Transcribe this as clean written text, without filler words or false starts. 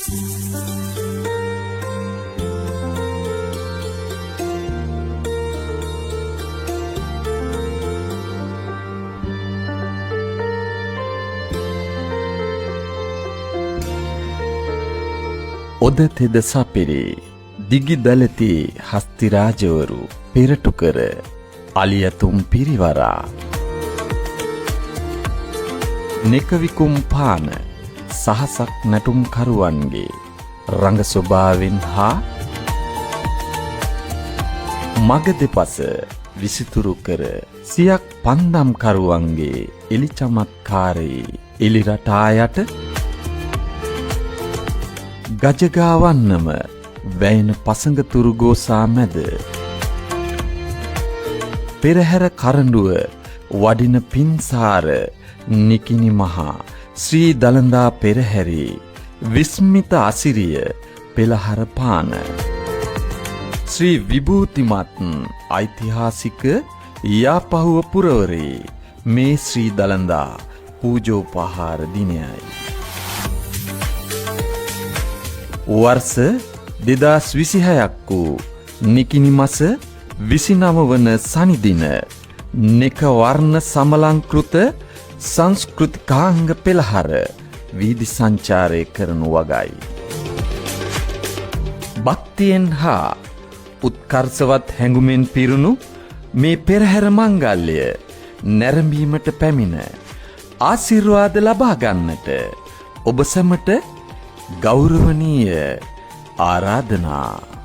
ඔද තෙද සපිරේ දිගි දලති හස්ති රාජවරු පෙරටු කර අලියතුම් පිරිවරා නෙකවිකුම් පාන සහසක් නැටුම් කරුවන්ගේ රංග ස්වභාවෙන් හා මග දෙපස විසිතුරු කර සියක් පන්දම් කරුවන්ගේ එලි චමත්කාරයේ එලි රටායට ගජගාවන්නම වැයෙන පසඟ තුරුගෝසා මැද පෙරහැර කරඬුව වඩින පින්සාර නිකිනි මහා ශ්‍රී දළදා පෙරහැරේ විස්මිත අසිරිය පෙළහර පාන ශ්‍රී විභූතිමත් ඓතිහාසික යාපහුව පුරවරේ මේ ශ්‍රී දළදා පූජෝපහාර දිනයයි. වර්ෂ 2026ක් වූ නිකිනි මස 29 වන සනිදින නෙක වර්ණ සමලංකෘත සංස්කෘතිකාංග පෙළහර වීදි සංචාරය කරනු වගයි. භක්තියෙන් හා උත්කර්ෂවත් හැඟුමෙන් පිරුණු මේ පෙරහැර මංගල්‍ය නැරඹීමට පැමිණ ආශිර්වාද ලබා ගන්නට ඔබ සැමට ගෞරවනීය ආරාධනා